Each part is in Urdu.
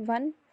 1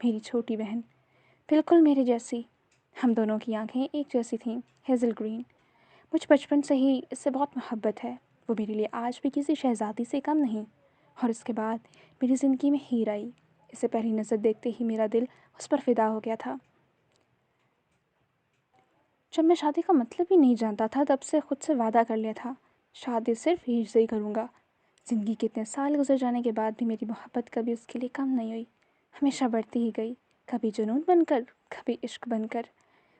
میری چھوٹی بہن، بالکل میرے جیسی۔ ہم دونوں کی آنکھیں ایک جیسی تھیں، ہیزل گرین۔ مجھے بچپن سے ہی اس سے بہت محبت ہے۔ وہ میرے لیے آج بھی کسی شہزادی سے کم نہیں۔ اور اس کے بعد میری زندگی میں ہیر آئی۔ اسے پہلی نظر دیکھتے ہی میرا دل اس پر فدا ہو گیا تھا۔ جب میں شادی کا مطلب ہی نہیں جانتا تھا تب سے خود سے وعدہ کر لیا تھا، شادی صرف ہیر سے ہی کروں گا۔ زندگی کے اتنے سال گزر جانے کے بعد بھی میری محبت کبھی اس کے لیے کم نہیں ہوئی، ہمیشہ بڑھتی ہی گئی، کبھی جنون بن کر، کبھی عشق بن کر۔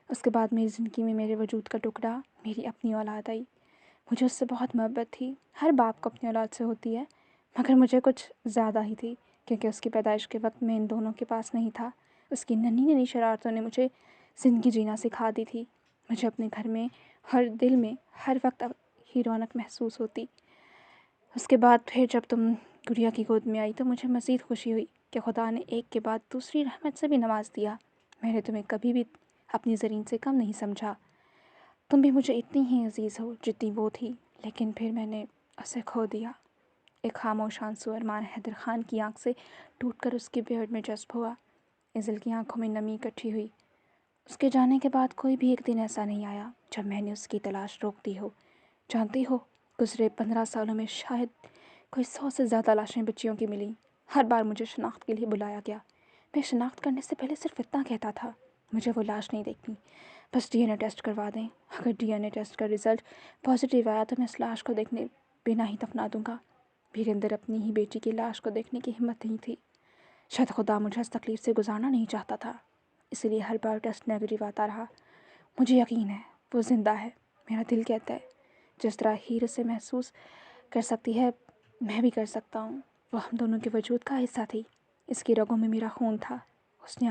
اس کے بعد میری زندگی میں میرے وجود کا ٹکڑا، میری اپنی اولاد آئی۔ مجھے اس سے بہت محبت تھی، ہر باپ کو اپنی اولاد سے ہوتی ہے، مگر مجھے کچھ زیادہ ہی تھی، کیونکہ اس کی پیدائش کے وقت میں ان دونوں کے پاس نہیں تھا۔ اس کی ننھی ننھی شرارتوں نے مجھے زندگی جینا سکھا دی تھی۔ مجھے اپنے گھر میں، ہر دل میں، ہر وقت ہی رونق محسوس ہوتی۔ اس کے بعد پھر جب تم گڑیا کی گود میں آئی تو مجھے مزید خوشی ہوئی کہ خدا نے ایک کے بعد دوسری رحمت سے بھی نواز دیا۔ میں نے تمہیں کبھی بھی اپنی زرین سے کم نہیں سمجھا۔ تم بھی مجھے اتنی ہی عزیز ہو جتنی وہ تھی، لیکن پھر میں نے اسے کھو دیا۔ ایک خاموش آنسو ارمان حیدر خان کی آنکھ سے ٹوٹ کر اس کی بیئرڈ میں جذب ہوا۔ ایزل کی آنکھوں میں نمی اکٹھی ہوئی۔ اس کے جانے کے بعد کوئی بھی ایک دن ایسا نہیں آیا جب میں نے اس کی تلاش روک دی ہو۔ جانتی ہو، گزرے 15 سالوں میں شاید کوئی 100 سے زیادہ لاشیں بچیوں کی ملیں۔ ہر بار مجھے شناخت کے لیے بلایا گیا۔ میں شناخت کرنے سے پہلے صرف اتنا کہتا تھا، مجھے وہ لاش نہیں دیکھنی، بس ڈی این اے ٹیسٹ کروا دیں۔ اگر ڈی این اے ٹیسٹ کا رزلٹ پازیٹیو آیا تو میں اس لاش کو دیکھنے بنا ہی دفنا دوں گا۔ میرے اندر اپنی ہی بیٹی کی لاش کو دیکھنے کی ہمت نہیں تھی۔ شاید خدا مجھے اس تکلیف سے گزارنا نہیں چاہتا تھا، اس لیے ہر بار ٹیسٹ نیگیٹو آتا رہا۔ مجھے یقین ہے وہ زندہ ہے، میرا دل کہتا ہے جس طرح ہیر اسے محسوس کر سکتی ہے میں بھی کر سکتا ہوں۔ وہ ہم دونوں کے وجود کا حصہ تھی، اس کی رگوں میں میرا خون تھا۔ اس نے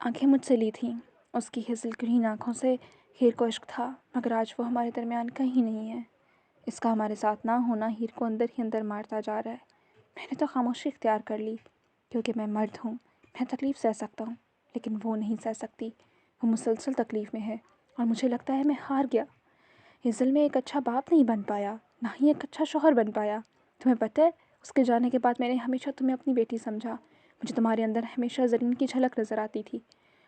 آنکھیں مجھ سے لی تھیں، اس کی ہیزل گرین آنکھوں سے ہیر کو عشق تھا، مگر آج وہ ہمارے درمیان کہیں نہیں ہے۔ اس کا ہمارے ساتھ نہ ہونا ہیر کو اندر ہی اندر مارتا جا رہا ہے۔ میں نے تو خاموشی اختیار کر لی، کیونکہ میں مرد ہوں، میں تکلیف سہ سکتا ہوں، لیکن وہ نہیں سہ سکتی۔ وہ مسلسل تکلیف میں ہے اور مجھے لگتا ہے میں ہار گیا۔ ہیزل میں ایک اچھا باپ نہیں بن پایا، نہ ہی ایک اچھا شوہر بن پایا۔ تمہیں پتہ ہے، اس کے جانے کے بعد میں نے ہمیشہ تمہیں اپنی بیٹی سمجھا۔ مجھے تمہارے اندر ہمیشہ زرین کی جھلک نظر آتی تھی،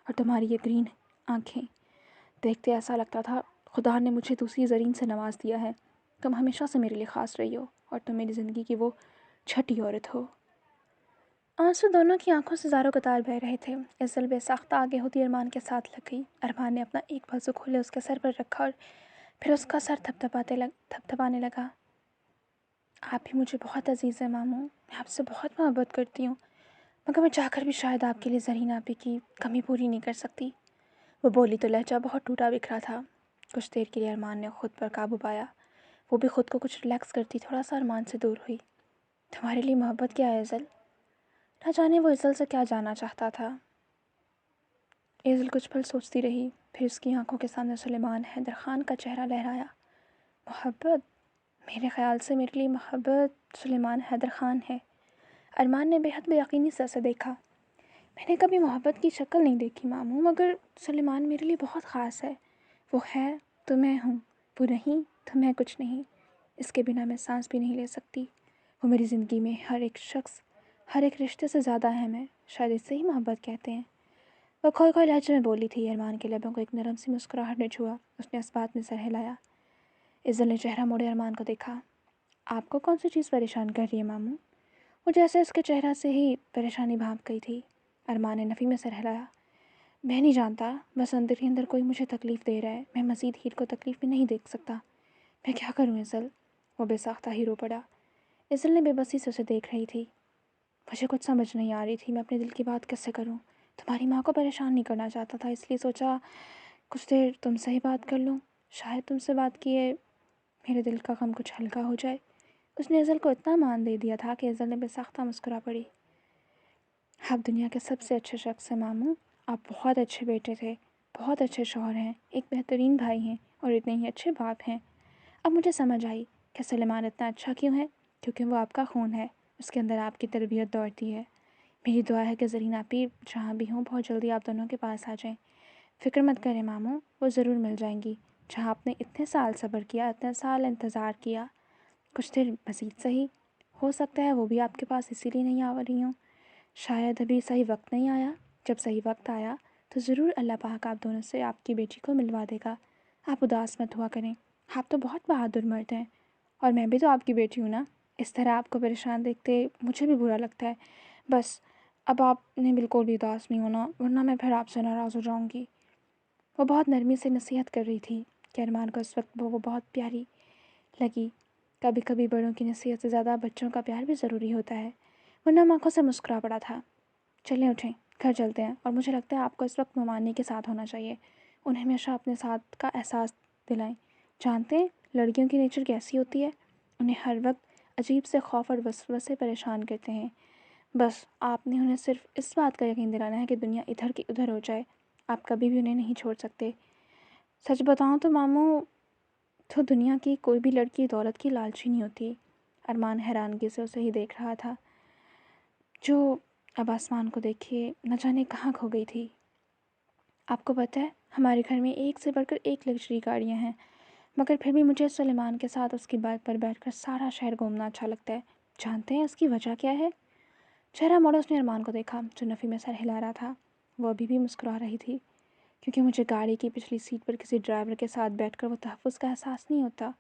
اور تمہاری یہ گرین آنکھیں دیکھتے ایسا لگتا تھا خدا نے مجھے دوسری زرین سے نواز دیا ہے۔ تم ہمیشہ سے میرے لیے خاص رہی ہو، اور تم میری زندگی کی وہ چھٹی عورت ہو۔ آنسو دونوں کی آنکھوں سے زاروں قطار بہہ رہے تھے۔ ایزل بے ساختہ آگے ہوتی ارمان کے ساتھ لگ گئی۔ ارمان نے اپنا ایک بازو کھولے اس کے سر پر رکھا اور پھر اس کا سر تھپتھپانے لگا۔ آپ بھی مجھے بہت عزیز ہیں ماموں، میں آپ سے بہت محبت کرتی ہوں، مگر میں چاہ کر بھی شاید آپ کے لیے زرین آپی کی کمی پوری نہیں کر سکتی۔ وہ بولی تو لہجہ بہت ٹوٹا بکھرا تھا۔ کچھ دیر کے لیے ارمان نے خود پر قابو پایا، وہ بھی خود کو کچھ ریلیکس کرتی تھوڑا سا ارمان سے دور ہوئی۔ تمہارے لیے محبت کیا ہے ایزل؟ نہ جانے وہ ایزل سے کیا جاننا چاہتا تھا۔ ایزل کچھ پل سوچتی رہی، پھر اس کی آنکھوں کے سامنے سلیمان حیدر خان کا چہرہ لہرایا۔ محبت؟ میرے خیال سے میرے لیے محبت سلیمان حیدر خان ہے۔ ارمان نے بے حد بے یقینی سے اسے دیکھا۔ میں نے کبھی محبت کی شکل نہیں دیکھی ماموں، مگر سلیمان میرے لیے بہت خاص ہے۔ وہ ہے تو میں ہوں، وہ نہیں تو میں کچھ نہیں۔ اس کے بنا میں سانس بھی نہیں لے سکتی۔ وہ میری زندگی میں ہر ایک شخص، ہر ایک رشتے سے زیادہ اہم ہے، شاید اس سے ہی محبت کہتے ہیں۔ وہ کھوئے کھوئے لہجے میں بولی تھی۔ ارمان کے لبوں کو ایک نرم سی مسکراہٹ نے چھوا۔ اس نے اس بات میں سر ہلایا۔ ایزل نے چہرہ موڑے ارمان کو دیکھا۔ آپ کو کون سی چیز پریشان کر رہی ہے ماموں؟ وہ جیسے اس کے چہرہ سے ہی پریشانی بھاپ گئی تھی۔ ارمان نے نفی میں سر ہلایا۔ میں نہیں جانتا، بس اندر ہی اندر کوئی مجھے تکلیف دے رہا ہے۔ میں مزید ہیر کو تکلیف میں نہیں دیکھ سکتا۔ میں کیا کروں ایزل؟ وہ بے ساختہ ہی رو پڑا۔ ایزل نے بے بسی سے اسے دیکھ رہی تھی۔ مجھے کچھ سمجھ نہیں آ رہی تھی، میں اپنے دل کی بات کیسے کروں؟ تمہاری ماں کو پریشان نہیں کرنا چاہتا تھا، اس لیے سوچا کچھ دیر تم سے ہی بات کر لوں، شاید تم سے بات کیے میرے دل کا غم کچھ ہلکا ہو جائے۔ اس نے ایزل کو اتنا مان دے دیا تھا کہ ایزل نے بے ساختہ مسکرا پڑی۔ آپ دنیا کے سب سے اچھے شخص ہیں ماموں، آپ بہت اچھے بیٹے تھے، بہت اچھے شوہر ہیں، ایک بہترین بھائی ہیں، اور اتنے ہی اچھے باپ ہیں۔ اب مجھے سمجھ آئی کہ سلیمان اتنا اچھا کیوں ہے، کیونکہ وہ آپ کا خون ہے، اس کے اندر آپ کی تربیت دوڑتی ہے۔ میری دعا ہے کہ زرین آپی جہاں بھی ہوں بہت جلدی آپ دونوں کے پاس آ جائیں۔ فکر مت کریں ماموں، وہ ضرور مل جائیں گی۔ جہاں آپ نے اتنے سال صبر کیا، اتنے سال انتظار کیا، کچھ دیر مزید صحیح، ہو سکتا ہے وہ بھی آپ کے پاس اسی لیے نہیں آ رہی ہوں۔ شاید ابھی صحیح وقت نہیں آیا، جب صحیح وقت آیا تو ضرور اللہ پاک آپ دونوں سے آپ کی بیٹی کو ملوا دے گا۔ آپ اداس مت ہوا کریں، آپ تو بہت بہادر مرد ہیں، اور میں بھی تو آپ کی بیٹی ہوں نا۔ اس طرح آپ کو پریشان دیکھتے مجھے بھی برا لگتا ہے۔ بس اب آپ نے بالکل بھی اداس نہیں ہونا، ورنہ میں پھر آپ سے ناراض ہو جاؤں گی۔ وہ بہت نرمی سے نصیحت کر رہی تھی کہ ارمان کو اس وقت وہ بہت پیاری لگی۔ کبھی کبھی بڑوں کی نصیحت سے زیادہ بچوں کا پیار بھی ضروری ہوتا ہے۔ وہ نم آنکھوں سے مسکرا پڑا تھا۔ چلیں اٹھیں، گھر چلتے ہیں، اور مجھے لگتا ہے آپ کو اس وقت ممانی کے ساتھ ہونا چاہیے۔ انہیں ہمیشہ اپنے ساتھ کا احساس دلائیں۔ جانتے ہیں لڑکیوں کی نیچر کیسی ہوتی ہے؟ انہیں ہر وقت عجیب سے خوف اور وسوسے پریشان کرتے ہیں۔ بس آپ نے انہیں صرف اس بات کا یقین دلانا ہے کہ دنیا ادھر کی ادھر ہو جائے، آپ کبھی بھی انہیں نہیں چھوڑ سکتے۔ سچ بتاؤں تو ماموں، تو دنیا کی کوئی بھی لڑکی دولت کی لالچی نہیں ہوتی۔ ارمان حیرانگی سے اسے ہی دیکھ رہا تھا، جو اب آسمان کو دیکھے نہ جانے کہاں کھو گئی تھی۔ آپ کو پتہ ہے ہمارے گھر میں ایک سے بڑھ کر ایک لگژری گاڑیاں ہیں، مگر پھر بھی مجھے سلیمان کے ساتھ اس کی بائک پر بیٹھ کر سارا شہر گھومنا اچھا لگتا ہے۔ جانتے ہیں اس کی وجہ کیا ہے؟ چہرہ موڑا اس نے ارمان کو دیکھا جو نفی میں سر ہلا رہا تھا۔ وہ ابھی بھی مسکرا رہی تھی۔ کیونکہ مجھے گاڑی کی پچھلی سیٹ پر کسی ڈرائیور کے ساتھ بیٹھ کر وہ تحفظ کا احساس نہیں ہوتا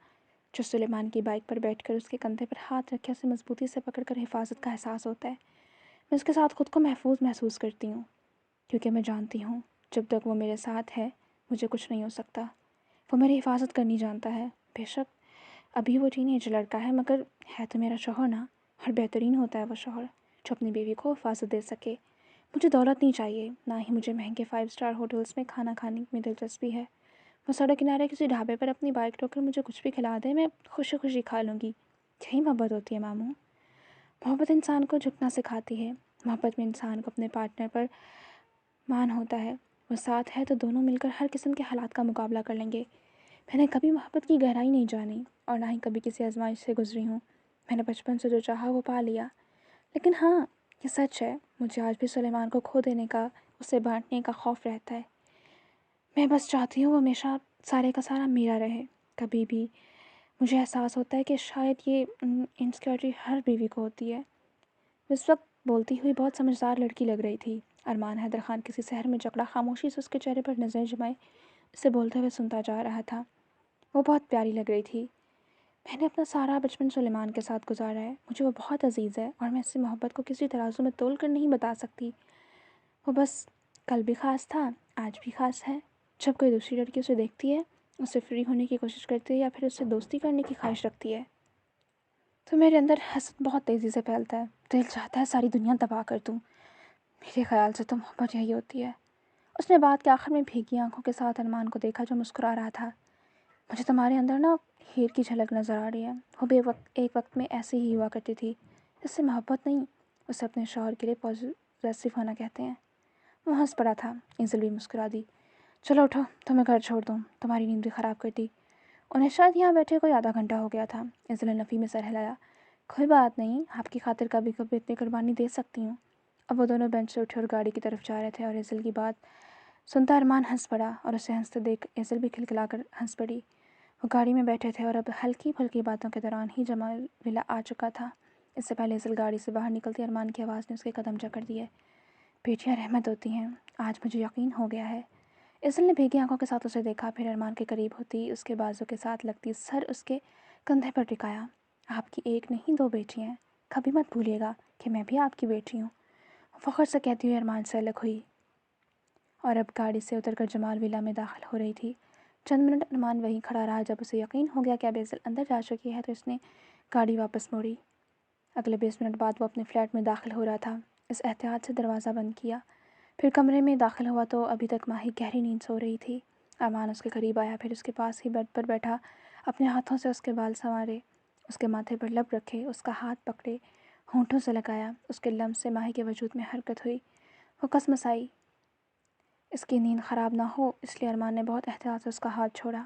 جو سلیمان کی بائک پر بیٹھ کر اس کے کندھے پر ہاتھ رکھے اسے مضبوطی سے پکڑ کر حفاظت کا احساس ہوتا ہے۔ میں اس کے ساتھ خود کو محفوظ محسوس کرتی ہوں، کیونکہ میں جانتی ہوں جب تک وہ میرے ساتھ ہے مجھے کچھ نہیں ہو سکتا۔ وہ میری حفاظت کرنی جانتا ہے۔ بے شک ابھی وہ ٹین ایج لڑکا ہے، مگر ہے تو میرا شوہر نا، اور بہترین ہوتا ہے وہ شوہر جو اپنی بیوی کو حفاظت دے سکے۔ مجھے دولت نہیں چاہیے، نہ ہی مجھے مہنگے 5 اسٹار ہوٹلز میں کھانا کھانے میں دلچسپی ہے۔ وہ سڑک کنارے کسی ڈھابے پر اپنی بائک روک کر مجھے کچھ بھی کھلا دے، میں خوشی خوشی کھا لوں گی۔ یہی محبت ہوتی ہے ماموں۔ محبت انسان کو جھکنا سکھاتی ہے۔ محبت میں انسان کو اپنے پارٹنر پر مان ہوتا ہے۔ وہ ساتھ ہے تو دونوں مل کر ہر قسم کے حالات کا مقابلہ کر لیں گے۔ میں نے کبھی محبت کی گہرائی نہیں جانی، اور نہ ہی کبھی کسی آزمائش سے گزری ہوں۔ میں نے بچپن سے جو چاہا وہ پا لیا۔ لیکن ہاں، یہ سچ ہے، مجھے آج بھی سلیمان کو کھو دینے کا، اسے بانٹنے کا خوف رہتا ہے۔ میں بس چاہتی ہوں وہ ہمیشہ سارے کا سارا میرا رہے۔ کبھی بھی مجھے احساس ہوتا ہے کہ شاید یہ انسیکیورٹی ہر بیوی کو ہوتی ہے۔ اس وقت بولتی ہوئی بہت سمجھدار لڑکی لگ رہی تھی۔ ارمان حیدر خان کسی شہر میں جکڑا خاموشی سے اس کے چہرے پر نظر جمائے اسے بولتے ہوئے سنتا جا رہا تھا۔ وہ بہت پیاری لگ رہی تھی۔ میں نے اپنا سارا بچپن سلیمان کے ساتھ گزارا ہے، مجھے وہ بہت عزیز ہے، اور میں اس سے محبت کو کسی ترازو میں تول کر نہیں بتا سکتی۔ وہ بس کل بھی خاص تھا، آج بھی خاص ہے۔ جب کوئی دوسری لڑکی اسے دیکھتی ہے، اسے فری ہونے کی کوشش کرتی ہے یا پھر اس سے دوستی کرنے کی خواہش رکھتی ہے تو میرے اندر حسد بہت تیزی سے پھیلتا ہے۔ دل چاہتا ہے ساری دنیا تباہ کر دوں۔ میرے خیال سے تو محبت یہی ہوتی ہے۔ اس نے بات کے آخر میں بھیگی آنکھوں کے ساتھ ارمان کو دیکھا جو مسکرا رہا تھا۔ مجھے تمہارے اندر نا ہیر کی جھلک نظر آ رہی ہے۔ وہ ایک وقت میں ایسے ہی ہوا کرتی تھی۔ اس سے محبت نہیں، اسے اپنے شوہر کے لیے پوزیسو ہونا کہتے ہیں۔ وہ ہنس پڑا تھا۔ ایزل بھی مسکرا دی۔ چلو اٹھو، تمہیں گھر چھوڑ دوں، تمہاری نیند بھی خراب کر دی۔ انہیں شاید یہاں بیٹھے کوئی آدھا گھنٹہ ہو گیا تھا۔ ایزل نے نفی میں سر ہلایا۔ کوئی بات نہیں، آپ کی خاطر کبھی کبھی اتنی قربانی دے سکتی ہوں۔ اب وہ دونوں بینچ سے اٹھے اور گاڑی کی طرف جا رہے تھے، اور ایزل کی بات سنتا ارمان ہنس پڑا، اور اسے ہنستے دیکھ ایزل بھی کھلکھلا کر ہنس پڑی۔ وہ گاڑی میں بیٹھے تھے اور اب ہلکی پھلکی باتوں کے دوران ہی جمال ولا آ چکا تھا۔ اس سے پہلے ایزل گاڑی سے باہر نکلتی ارمان کی آواز نے اس کے قدم جکڑ دیے۔ بیٹیاں رحمت ہوتی ہیں، آج مجھے یقین ہو گیا ہے۔ ایزل نے بھیگی آنکھوں کے ساتھ اسے دیکھا، پھر ارمان کے قریب ہوتی اس کے بازو کے ساتھ لگتی سر اس کے کندھے پر ٹکایا۔ آپ کی ایک نہیں 2 بیٹیاں ہیں، کبھی مت بھولیے گا کہ میں بھی آپ کی بیٹی ہوں، فخر سے کہتی ہوئی ارمان سے الگ ہوئی، اور اب گاڑی سے اتر کر جمال ولا میں داخل ہو رہی تھی۔ چند منٹ ارمان وہیں کھڑا رہا۔ جب اسے یقین ہو گیا کہ اب ایزل اندر جا چکی ہے تو اس نے گاڑی واپس موڑی۔ اگلے 20 منٹ بعد وہ اپنے فلیٹ میں داخل ہو رہا تھا۔ اس احتیاط سے دروازہ بند کیا، پھر کمرے میں داخل ہوا تو ابھی تک ماہی گہری نیند سو رہی تھی۔ ارمان اس کے قریب آیا، پھر اس کے پاس ہی بیڈ پر بیٹھا، اپنے ہاتھوں سے اس کے بال سنوارے، اس کے ماتھے پر لب رکھے، اس کا ہاتھ پکڑے، ہونٹوں سے لگایا۔ اس کے لمس سے ماہی کے وجود میں حرکت ہوئی۔ وہ کسمسائی۔ اس کی نیند خراب نہ ہو اس لیے ارمان نے بہت احتیاط سے اس کا ہاتھ چھوڑا۔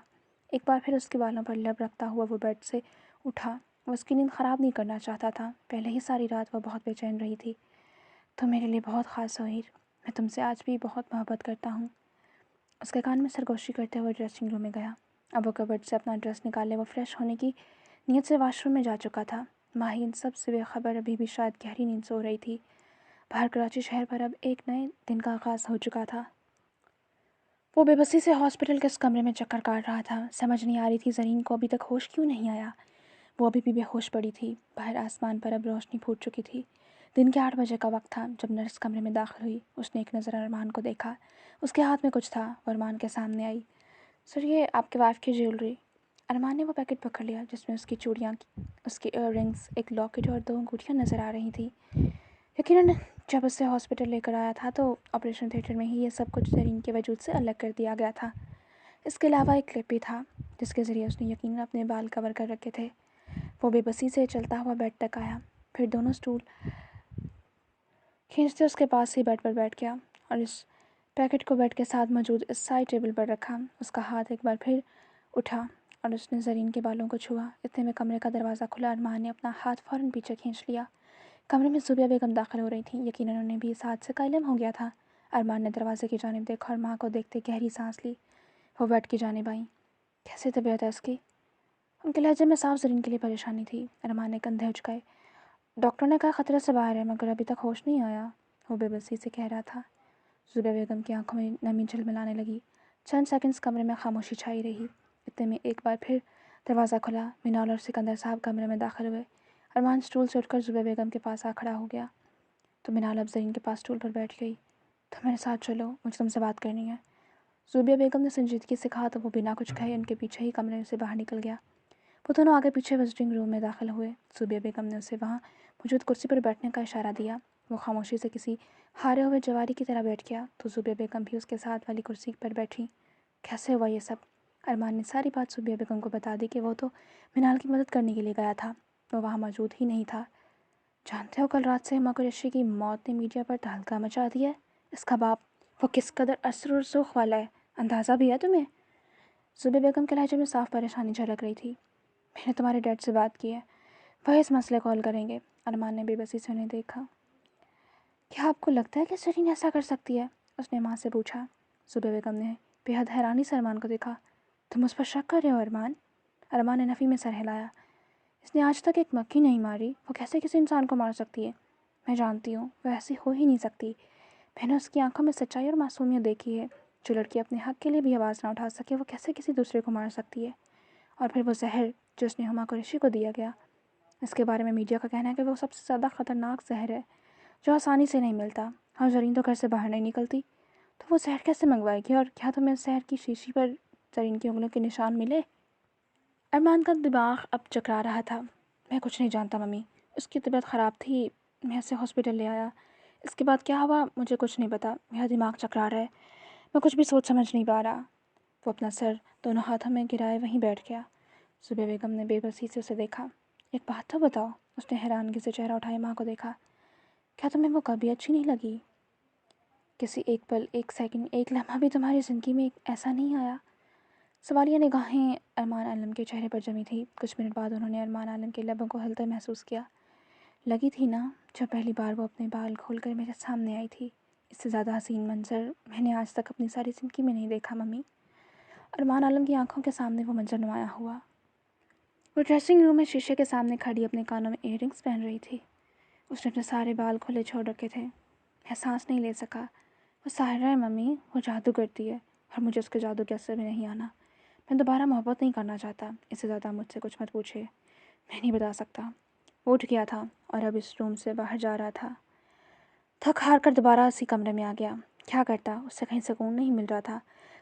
ایک بار پھر اس کے بالوں پر لب رکھتا ہوا وہ بیڈ سے اٹھا۔ وہ اس کی نیند خراب نہیں کرنا چاہتا تھا، پہلے ہی ساری رات وہ بہت بے چین رہی تھی۔ تم میرے لیے بہت خاص ہو ہیر، میں تم سے آج بھی بہت محبت کرتا ہوں۔ اس کے کان میں سرگوشی کرتے ہوئے ڈریسنگ روم میں گیا۔ اب وہ کبرڈ سے اپنا ڈریس نکالے وہ فریش ہونے کی نیت سے واش روم میں جا چکا تھا۔ ماہی ان سب سے بے خبر ابھی بھی شاید گہری نیند سو رہی تھی۔ باہر کراچی شہر پر اب ایک نئے دن کا آغاز ہو چکا تھا۔ وہ بے بسی سے ہاسپٹل کے اس کمرے میں چکر کاٹ رہا تھا۔ سمجھ نہیں آ رہی تھی زرین کو ابھی تک ہوش کیوں نہیں آیا۔ وہ ابھی بھی بے ہوش پڑی تھی۔ باہر آسمان پر اب روشنی پھوٹ چکی تھی۔ دن کے 8 بجے کا وقت تھا جب نرس کمرے میں داخل ہوئی۔ اس نے ایک نظر ارمان کو دیکھا۔ اس کے ہاتھ میں کچھ تھا۔ وہ ارمان کے سامنے آئی۔ سر، یہ آپ کے وائف کی جیولری۔ ارمان نے وہ پیکٹ پکڑ لیا جس میں اس کی چوڑیاں، اس کی ایئر رنگز، ایک لاکٹ اور 2 انگوٹھیاں نظر آ رہی تھیں۔ یقیناً جب اسے ہاسپٹل لے کر آیا تھا تو آپریشن تھیٹر میں ہی یہ سب کچھ زرین کے وجود سے الگ کر دیا گیا تھا۔ اس کے علاوہ ایک کلپ بھی تھا جس کے ذریعے اس نے یقیناً اپنے بال کور کر رکھے تھے۔ وہ بے بسی سے چلتا ہوا بیڈ تک آیا، پھر دونوں سٹول کھینچتے اس کے پاس ہی بیڈ پر بیٹھ گیا اور اس پیکٹ کو بیڈ کے ساتھ موجود اس سائڈ ٹیبل پر رکھا۔ اس کا ہاتھ ایک بار پھر اٹھا اور اس نے زرین کے بالوں کو چھوا۔ اتنے میں کمرے کا دروازہ کھلا۔ ارمان نے اپنا ہاتھ فوراً پیچھے کھینچ لیا۔ کمرے میں زوبیہ بیگم داخل ہو رہی تھیں۔ یقیناً انہیں بھی اس حادثے کا علم ہو گیا تھا۔ ارمان نے دروازے کی جانب دیکھا اور ماں کو دیکھتے گہری سانس لی۔ وہ بیڈ کی جانب آئیں۔ کیسی طبیعت ہے اس کی؟ ان کے لہجے میں صاف زرین کے لیے پریشانی تھی۔ ارمان نے کندھے اچکائے۔ ڈاکٹر نے کہا خطرے سے باہر ہے مگر ابھی تک ہوش نہیں آیا، وہ بے بسی سے کہہ رہا تھا۔ زوبیہ بیگم کی آنکھوں میں نمی جھلملانے لگی۔ چند سیکنڈز کمرے میں خاموشی چھائی رہی۔ اتنے میں ایک بار پھر دروازہ کھلا۔ منال اور سکندر صاحب کمرے میں داخل ہوئے۔ ارمان سٹول سے اٹھ کر زوبیہ بیگم کے پاس آ کھڑا ہو گیا تو منال اب زرین کے پاس سٹول پر بیٹھ گئی۔ تم میرے ساتھ چلو، مجھے تم سے بات کرنی ہے۔ زوبیہ بیگم نے سنجیدگی سے کہا تو وہ بنا کچھ کہے ان کے پیچھے ہی کمرے سے باہر نکل گیا۔ وہ دونوں آگے پیچھے وزٹنگ روم میں داخل ہوئے۔ زوبیہ بیگم نے اسے وہاں موجود کرسی پر بیٹھنے کا اشارہ دیا۔ وہ خاموشی سے کسی ہارے ہوئے جواری کی طرح بیٹھ گیا تو زوبیہ بیگم بھی اس کے ساتھ والی کرسی پر بیٹھی۔ کیسے ہوا یہ سب؟ ارمان نے ساری بات زوبیہ بیگم کو بتا دی کہ وہ تو منال کی مدد کرنے کے لیے گیا تھا، وہ وہاں موجود ہی نہیں تھا۔ جانتے ہو کل رات سے ہما قریشی کی موت نے میڈیا پر تہلکہ مچا دیا ہے۔ اس کا باپ وہ کس قدر اثر و رسوخ والا ہے، اندازہ بھی ہے تمہیں؟ زوبیہ بیگم کے لہجے میں صاف پریشانی جھلک رہی تھی۔ میں نے تمہارے ڈیڈ سے بات کی ہے، وہ اس مسئلے کو حل کریں گے۔ ارمان نے بے بسی سے انہیں دیکھا۔ کیا آپ کو لگتا ہے کہ زرین ایسا کر سکتی ہے؟ اس نے ماں سے پوچھا۔ زوبیہ بیگم نے بے حد حیرانی سے ارمان کو دیکھا۔ تم اس پر شک کر رہے ہو ارمان؟ ارمان نے نفی میں سر ہلایا۔ اس نے آج تک ایک مکھی نہیں ماری، وہ کیسے کسی انسان کو مار سکتی ہے؟ میں جانتی ہوں وہ ایسی ہو ہی نہیں سکتی۔ میں نے اس کی آنکھوں میں سچائی اور معصومیت دیکھی ہے۔ جو لڑکی اپنے حق کے لیے بھی آواز نہ اٹھا سکے وہ کیسے کسی دوسرے کو مار سکتی ہے؟ اور پھر وہ زہر جو اس نے ہما قریشی کو دیا گیا، اس کے بارے میں میڈیا کا کہنا ہے کہ وہ سب سے زیادہ خطرناک زہر ہے جو آسانی سے نہیں ملتا، اور زرین تو گھر سے باہر نہیں نکلتی، تو وہ زہر کیسے منگوائے گی؟ اور کیا تمہیں اس زہر کی شیشی پر زرین کی انگلیوں کے نشان ملے؟ ارمان کا دماغ اب چکرا رہا تھا۔ میں کچھ نہیں جانتا ممی، اس کی طبیعت خراب تھی، میں اسے ہاسپٹل لے آیا، اس کے بعد کیا ہوا مجھے کچھ نہیں پتا، میرا دماغ چکرا رہا ہے، میں کچھ بھی سوچ سمجھ نہیں پا رہا۔ وہ اپنا سر دونوں ہاتھوں میں گرائے وہیں بیٹھ گیا۔ زوبیہ بیگم نے بے بسی سے اسے دیکھا۔ ایک بات تو بتاؤ، اس نے حیرانگی سے چہرہ اٹھائے ماں کو دیکھا، کیا تمہیں وہ کبھی اچھی نہیں لگی؟ کسی ایک پل، ایک سیکنڈ، ایک لمحہ بھی تمہاری زندگی میں ایسا نہیں آیا؟ سوالیہ نگاہیں ارمان عالم کے چہرے پر جمی تھی۔ کچھ منٹ بعد انہوں نے ارمان عالم کے لبوں کو ہلتے محسوس کیا۔ لگی تھی نا، جب پہلی بار وہ اپنے بال کھول کر میرے سامنے آئی تھی۔ اس سے زیادہ حسین منظر میں نے آج تک اپنی ساری زندگی میں نہیں دیکھا ممی۔ ارمان عالم کی آنکھوں کے سامنے وہ منظر نمایاں ہوا۔ وہ ڈریسنگ روم میں شیشے کے سامنے کھڑی اپنے کانوں میں ایئر رنگس پہن رہی تھی۔ اس نے اپنے سارے بال کھلے چھوڑ رکھے تھے۔ میں سانس نہیں لے سکا۔ وہ ساحرہ ہے ممی، وہ جادو کرتی ہے اور مجھے اس کے جادو کے اثر میں نہیں آنا۔ میں دوبارہ محبت نہیں کرنا چاہتا، اس سے زیادہ مجھ سے کچھ مت پوچھے، میں نہیں بتا سکتا۔ وہ اٹھ گیا تھا اور اب اس روم سے باہر جا رہا تھا۔ تھک ہار کر دوبارہ اسی کمرے میں آ گیا۔ کیا کرتا، اس سے کہیں سکون نہیں مل رہا تھا۔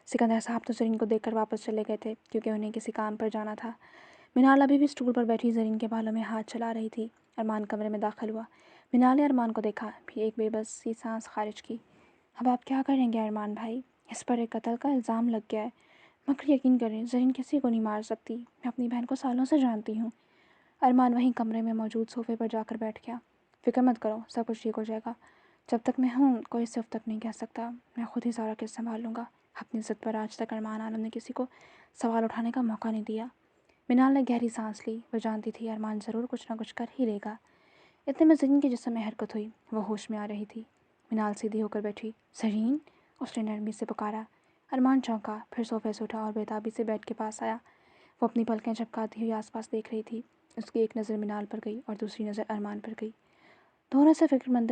سکندر صاحب تو زرین کو دیکھ کر واپس چلے گئے تھے کیونکہ انہیں کسی کام پر جانا تھا۔ منال ابھی بھی سٹول پر بیٹھی زرین کے بالوں میں ہاتھ چلا رہی تھی۔ ارمان کمرے میں داخل ہوا۔ منال نے ارمان کو دیکھا، پھر ایک بے بس سی سانس خارج کی۔ اب آپ کیا کریں گے ارمان بھائی؟ اس پر ایک قتل کا الزام لگ گیا ہے، مگر یقین کریں زرین کسی کو نہیں مار سکتی، میں اپنی بہن کو سالوں سے جانتی ہوں۔ ارمان وہیں کمرے میں موجود صوفے پر جا کر بیٹھ گیا۔ فکر مت کرو، سب کچھ ٹھیک ہو جائے گا۔ جب تک میں ہوں کوئی صرف تک نہیں کہہ سکتا، میں خود ہی سارا کیس سنبھال لوں گا۔ اپنی ضد پر آج تک ارمان عالم نے کسی کو سوال اٹھانے کا موقع نہیں دیا۔ منال نے گہری سانس لی۔ وہ جانتی تھی ارمان ضرور کچھ نہ کچھ کر ہی لے گا۔ اتنے میں زرین کے جسم میں حرکت ہوئی، وہ ہوش میں آ رہی تھی۔ منال سیدھی ہو کر بیٹھی۔ زرین، اس نے نرمی سے پکارا۔ ارمان چونکا، پھر صوفے سے اٹھا اور بےتابی سے بیڈ کے پاس آیا۔ وہ اپنی پلکیں جھپکاتی ہوئی آس پاس دیکھ رہی تھی۔ اس کی ایک نظر منال پر گئی اور دوسری نظر ارمان پر گئی۔ دونوں سے فکر مند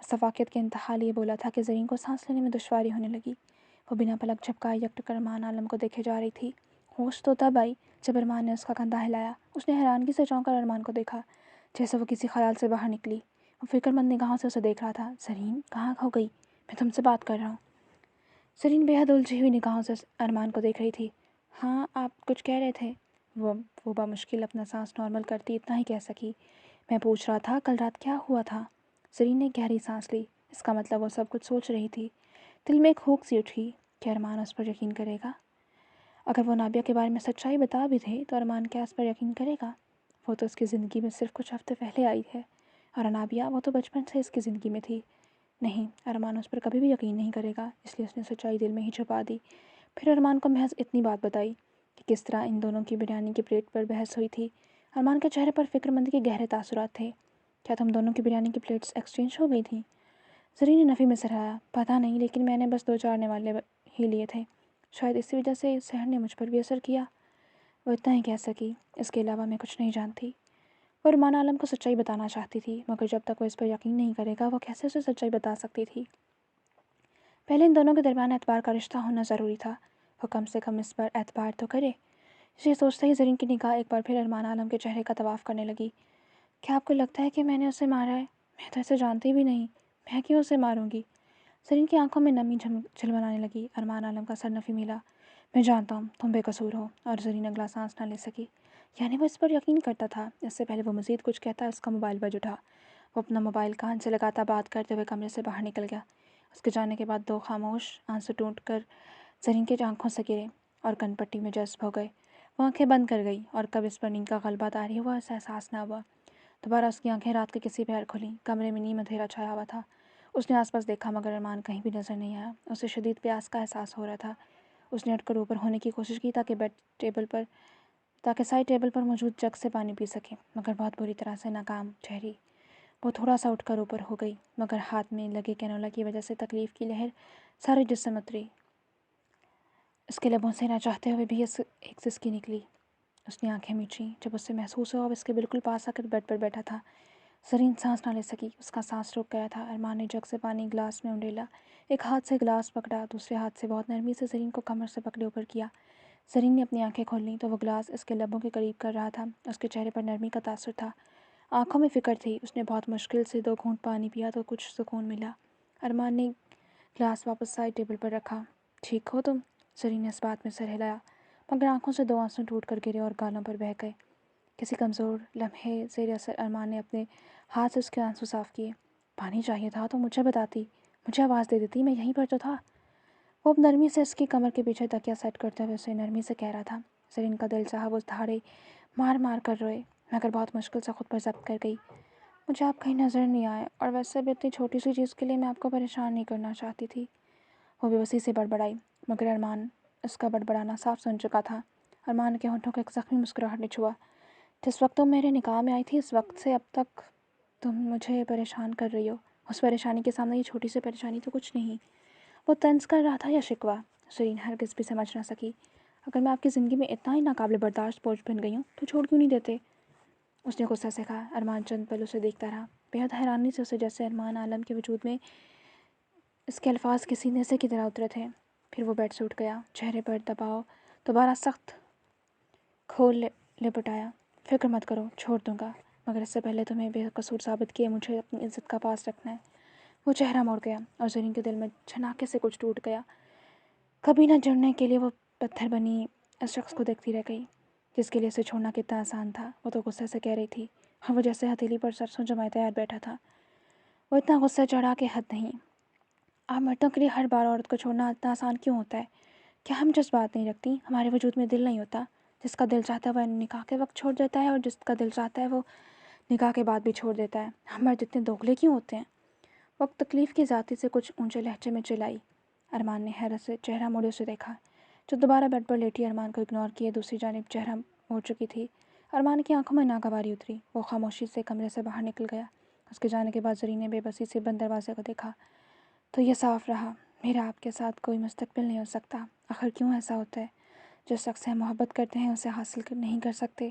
صفاقیت کے انتہا لیے بولا تھا کہ زرین کو سانس لینے میں دشواری ہونے لگی۔ وہ بنا پلک جھپکائے یک ٹکر ارمان عالم کو دیکھے جا رہی تھی۔ ہوش تو تب آئی جب ارمان نے اس کا کندھا ہلایا۔ اس نے حیرانگی سے چونک کر ارمان کو دیکھا، جیسے وہ کسی خیال سے باہر نکلی۔ وہ فکر مند نگاہوں سے اسے دیکھ رہا تھا۔ زرین کہاں کھو گئی؟ میں تم سے بات کر رہا ہوں۔ زرین بے حد الجھی ہوئی نگاہوں سے ارمان کو دیکھ رہی تھی۔ ہاں آپ کچھ کہہ رہے تھے؟ وہ بامشکل اپنا سانس نارمل کرتی اتنا ہی کہہ سکی۔ میں پوچھ رہا تھا کل رات کیا ہوا تھا؟ زرین نے گہری سانس لی۔ اس کا مطلب وہ سب کچھ سوچ رہی تھی۔ دل میں ایک ہوک سی اٹھی کہ ارمان اس پر یقین کرے گا۔ اگر وہ نابیہ کے بارے میں سچائی بتا بھی دے تو ارمان کیا اس پر یقین کرے گا؟ وہ تو اس کی زندگی میں صرف کچھ ہفتے پہلے آئی ہے، اور نابیہ وہ تو بچپن سے اس کی زندگی میں تھی۔ نہیں، ارمان اس پر کبھی بھی یقین نہیں کرے گا، اس لیے اس نے سچائی دل میں ہی چھپا دی۔ پھر ارمان کو محض اتنی بات بتائی کہ کس طرح ان دونوں کی بریانی کی پلیٹ پر بحث ہوئی تھی۔ ارمان کے چہرے پر فکر مندی کے گہرے تاثرات تھے۔ کیا تم دونوں کی بریانی کی پلیٹس ایکسچینج ہو گئی تھیں؟ زرین نے نفی میں سر ہلایا۔ پتہ نہیں، لیکن میں نے بس 2 چارنے والے ہی لیے تھے۔ شاید اسی وجہ سے سحر نے مجھ پر بھی اثر کیا۔ وہ اتنا ہی کہہ سکی۔ اس کے علاوہ میں کچھ نہیں جانتی۔ وہ ارمان عالم کو سچائی بتانا چاہتی تھی، مگر جب تک وہ اس پر یقین نہیں کرے گا وہ کیسے اسے سچائی بتا سکتی تھی؟ پہلے ان دونوں کے درمیان اعتبار کا رشتہ ہونا ضروری تھا۔ وہ کم سے کم اس پر اعتبار تو کرے۔ یہ سوچتے ہی زرین کی نگاہ ایک بار پھر ارمان عالم کے چہرے کا طواف کرنے لگی۔ کیا آپ کو لگتا ہے کہ میں نے اسے مارا ہے؟ میں تو اسے جانتی بھی نہیں، میں کیوں اسے ماروں گی؟ زرین کی آنکھوں میں نمی جھلملانے لگی۔ ارمان عالم کا سر نفی ملا۔ میں جانتا ہوں تم بے قصور ہو۔ اور زرین اگلا سانس نہ لے سکی۔ یعنی وہ اس پر یقین کرتا تھا۔ اس سے پہلے وہ مزید کچھ کہتا اس کا موبائل بج اٹھا۔ وہ اپنا موبائل کان سے لگاتا بات کرتے ہوئے کمرے سے باہر نکل گیا۔ اس کے جانے کے بعد 2 خاموش آنسو ٹوٹ کر زرین کی آنکھوں سے گرے اور کن پٹی میں جذب ہو گئے۔ وہ آنکھیں بند کر گئی اور کب اس پر نیند کا غلبہ طاری ہوا اسے احساس نہ ہوا۔ دوبارہ اس کی آنکھیں رات کے کسی پہر کھلیں۔ کمرے میں نیم اندھیرا چھایا ہوا تھا۔ اس نے آس پاس دیکھا مگر ارمان کہیں بھی نظر نہیں آیا۔ اسے شدید پیاس کا احساس ہو رہا تھا۔ اس نے اٹھ کر اوپر ہونے کی کوشش کی تاکہ سائڈ ٹیبل پر موجود جگ سے پانی پی سکے، مگر بہت بری طرح سے ناکام ٹھہری۔ وہ تھوڑا سا اٹھ کر اوپر ہو گئی، مگر ہاتھ میں لگے کینولا کی وجہ سے تکلیف کی لہر سارے جسم میں اتری۔ اس کے لبوں سے نہ چاہتے ہوئے بھی ایک سسکی نکلی۔ اس نے آنکھیں میچیں جب اسے محسوس ہوا اب اس کے بالکل پاس آ کر بیڈ پر بیٹھا تھا۔ زرین سانس نہ لے سکی۔ اس کا سانس رک گیا تھا۔ ارمان نے جگ سے پانی گلاس میں انڈیلا۔ ایک ہاتھ سے گلاس پکڑا، دوسرے ہاتھ سے بہت نرمی سے زرین کو کمر سے پکڑے اوپر کیا۔ زرین نے اپنی آنکھیں کھول لیں تو وہ گلاس اس کے لبوں کے قریب کر رہا تھا۔ اس کے چہرے پر نرمی کا تاثر تھا، آنکھوں میں فکر تھی۔ اس نے بہت مشکل سے 2 گھونٹ پانی پیا تو کچھ سکون ملا۔ ارمان نے گلاس واپس سائڈ ٹیبل پر رکھا۔ ٹھیک ہو تم؟ زرین نے اس بات میں سر ہلایا، مگر آنکھوں سے 2 آنسو ٹوٹ کر گرے اور گالوں پر بہہ گئے۔ کسی کمزور لمحے زیر اثر ارمان نے اپنے ہاتھ سے اس کے آنسو صاف کیے۔ پانی چاہیے تھا تو مجھے بتاتی، مجھے آواز دے دیتی، میں یہیں پر تو تھا۔ وہ اب نرمی سے اس کی کمر کے پیچھے تکیا سیٹ کرتے ہوئے اسے نرمی سے کہہ رہا تھا۔ زرین کا دل چاہا وہ دھاڑے مار مار کر روئے، مگر بہت مشکل سے خود پر ضبط کر گئی۔ مجھے آپ کہیں نظر نہیں آئے، اور ویسے بھی اتنی چھوٹی سی چیز کے لیے میں آپ کو پریشان نہیں کرنا چاہتی تھی۔ وہ بے بسی سے بڑبڑائی، مگر ارمان اس کا بڑبڑانا صاف سن چکا تھا۔ ارمان کے ہونٹوں کو ایک زخمی مسکراہٹ نے چھوا۔ جس وقت تم میرے نکاح میں آئی تھی اس وقت سے اب تک تم مجھے پریشان کر رہی ہو۔ اس پریشانی کے سامنے یہ چھوٹی سی پریشانی تو کچھ نہیں۔ وہ طنز کر رہا تھا یا شکوہ؟ زرین ہرگز بھی سمجھ نہ سکی۔ اگر میں آپ کی زندگی میں اتنا ہی ناقابل برداشت بوجھ بن گئی ہوں تو چھوڑ کیوں نہیں دیتے؟ اس نے غصہ سے کہا۔ ارمان چند پل اسے دیکھتا رہا، بے حد حیرانی سے، اسے جیسے ارمان عالم کے وجود میں اس کے الفاظ کسی نیزے کی طرح اترے تھے۔ پھر وہ بیڈ سے اٹھ گیا، چہرے پر دباؤ دوبارہ سخت کھول لپٹایا۔ فکر مت کرو، چھوڑ دوں گا، مگر اس سے پہلے تمہیں بے قصور ثابت کیے مجھے اپنی عزت کا پاس رکھنا ہے۔ وہ چہرہ موڑ گیا اور زرین کے دل میں جھناکے سے کچھ ٹوٹ گیا۔ کبھی نہ جڑنے کے لیے وہ پتھر بنی اس شخص کو دیکھتی رہ گئی جس کے لیے اسے چھوڑنا کتنا آسان تھا۔ وہ تو غصے سے کہہ رہی تھی اور وہ جیسے ہتھیلی پر سرسوں جمائے تیار بیٹھا تھا۔ وہ اتنا غصہ چڑھا کہ حد نہیں۔ آپ مردوں کے لیے ہر بار عورت کو چھوڑنا اتنا آسان کیوں ہوتا ہے؟ کیا ہم جذبات نہیں رکھتی؟ ہمارے وجود میں دل نہیں ہوتا؟ جس کا دل چاہتا ہے وہ نکاح کے وقت چھوڑ دیتا ہے، اور جس کا دل چاہتا ہے وہ نکاح کے بعد بھی چھوڑ دیتا ہے۔ ہم مرد اتنے دوگلے کیوں ہوتے ہیں؟ وہ تکلیف کی ذاتی سے کچھ اونچے لہجے میں چلائی۔ ارمان نے حیرت سے چہرہ موڑے اسے دیکھا۔ جو دوبارہ بیڈ پر لیٹی ارمان کو اگنور کیے دوسری جانب چہرہ موڑ چکی تھی۔ ارمان کی آنکھوں میں ناگواری اتری۔ وہ خاموشی سے کمرے سے باہر نکل گیا۔ اس کے جانے کے بعد زرین نے بے بسی سے بند دروازے کو دیکھا۔ تو یہ صاف رہا، میرا آپ کے ساتھ کوئی مستقبل نہیں ہو سکتا۔ آخر کیوں ایسا ہوتا ہے؟ جس شخص سے ہم محبت کرتے ہیں اسے حاصل نہیں کر سکتے۔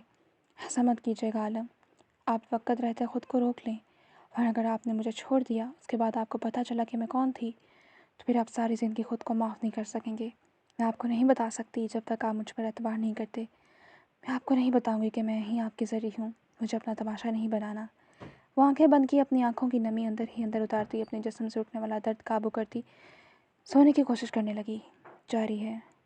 ایسا مت کیجیے گا عالم، آپ وقت رہتے خود کو روک لیں۔ اور اگر آپ نے مجھے چھوڑ دیا، اس کے بعد آپ کو پتہ چلا کہ میں کون تھی، تو پھر آپ ساری زندگی خود کو معاف نہیں کر سکیں گے۔ میں آپ کو نہیں بتا سکتی جب تک آپ مجھ پر اعتبار نہیں کرتے۔ میں آپ کو نہیں بتاؤں گی کہ میں ہی آپ کی ذریعہ ہوں، مجھے اپنا تماشا نہیں بنانا۔ وہ آنکھیں بند کی، اپنی آنکھوں کی نمی اندر ہی اندر اتارتی، اپنے جسم سے اٹھنے والا درد قابو کرتی، سونے کی کوشش کرنے لگی۔ جاری ہے۔